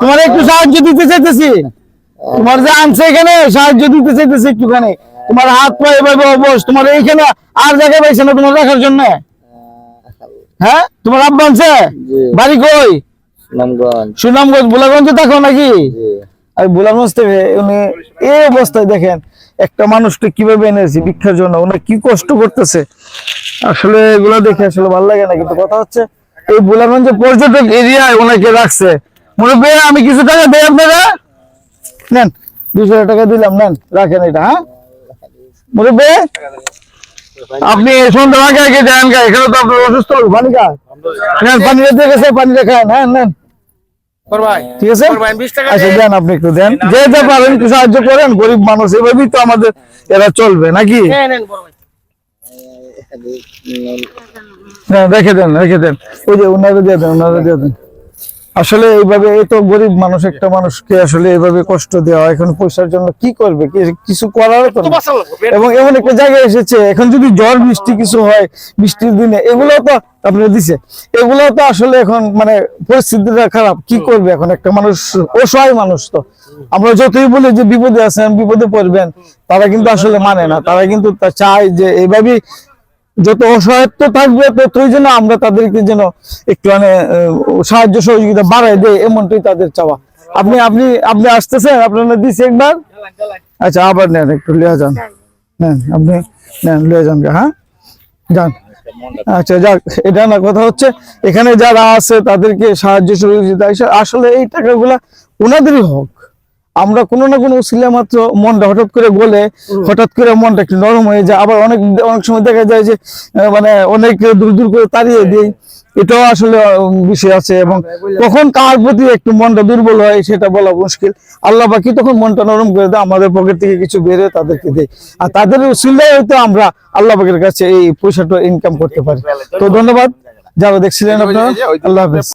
তোমার একটু সাহায্য দিতে চাইতেছি, তোমার যে আনছে এখানে সাহায্য দিতে চাইতেছি একটুখানি। তোমার হাত পা এভাবে অবশ, তোমার এইখানে আর জায়গায় পাইছে না তোমার রাখার জন্য। হ্যাঁ, তোমার আব্বা আনছে? বাড়ি কই? সুনামগঞ্জ। বুলাগঞ্জে থাকো নাকি? আর বুলাগঞ্জ থেকে উনি এই অবস্থায় দেখেন একটা মানুষকে কিভাবে এনেছি ভিক্ষার জন্য, উনি কি কষ্ট করতেছে। আসলে এগুলো দেখে আসলে ভালো লাগে না, কিন্তু কথা হচ্ছে এই বুলাগঞ্জে পর্যটক এরিয়ায় ওনাকে রাখছে। মুরব্বী, আমি কিছু টাকা দেই আপনারা, নেন 200 টাকা দিলাম, নেন রাখেন এটা। হ্যাঁ মুরব্বী, আপনি সন্ধ্যা আগে আগে যান, এখানে তো আপনার অসুস্থ লোক, পানি খান, নেন পানি রেখে গেছে, পানি খান। হ্যাঁ নেন, ঠিক আছে। আচ্ছা দেন, আপনি একটু দেন, যে যা পারেন একটু সাহায্য করেন, গরিব মানুষ এভাবেই তো আমাদের এরা চলবে নাকি। রেখে দেন, রেখে দেন, ওই যে ওনারা দিয়ে দেন, ওনারা দিয়ে দেন। আসলে এইভাবে এই তো গরিব মানুষ, একটা মানুষকে আসলে এইভাবে কষ্ট দেওয়া, এখন পয়সার জন্য কি করবে, কিছু করার তো না। এবং এমন একটা জায়গায় এসেছে, এখন যদি ঝড় বৃষ্টি কিছু হয় বৃষ্টির দিনে, এগুলো তো আপনার দিছে, এগুলো তো আসলে এখন মানে পরিস্থিতিটা খারাপ, কি করবে এখন একটা মানুষ, অসহায় মানুষ। তো আমরা যতই বলি যে বিপদে আছেন, বিপদে পড়বেন, তারা কিন্তু আসলে মানে না, তারা কিন্তু চায় যে এইভাবেই যত অসহায়ত্ব থাকবে ততই যেন আমরা তাদেরকে যেন একটু মানে সাহায্য সহযোগিতা বাড়াই দেয়, এমনটাই তাদের চাওয়া। আপনি আপনি আপনি আসতেছেন, আপনারা দিচ্ছে একবার। আচ্ছা আবার নেন, একটু লিয়ে যান, নেন আপনি, নেন লিয়ে যান। হ্যাঁ যান। আচ্ছা যাক, এটা না, কথা হচ্ছে এখানে যারা আছে তাদেরকে সাহায্য সহযোগিতা, আসলে এই টাকাগুলা ওনাদেরই হক। আমরা কোনো না কোনো উসিলা মাত্র মনটা হঠাৎ করে গলে, হঠাৎ করে মনটা একটু নরম হয়ে যায়। আবার অনেক অনেক সময় দেখা যায় যে মানে অনেক দূর দূর করে তাড়িয়ে দিই, এটাও আসলে বিষয় আছে। এবং কখন কার প্রতি একটু মনটা দুর্বল হয় সেটা বলা মুশকিল। আল্লাহ বাকি তখন মনটা নরম করে দেয়, আমাদের পকেট থেকে কিছু বেড়ে তাদেরকে দেয়, আর তাদের উসিলায় হয়তো আমরা আল্লাহ পাকের কাছে এই পয়সাটা ইনকাম করতে পারি। তো ধন্যবাদ যারা দেখছিলেন আপনারা, আল্লাহ হাফেজ।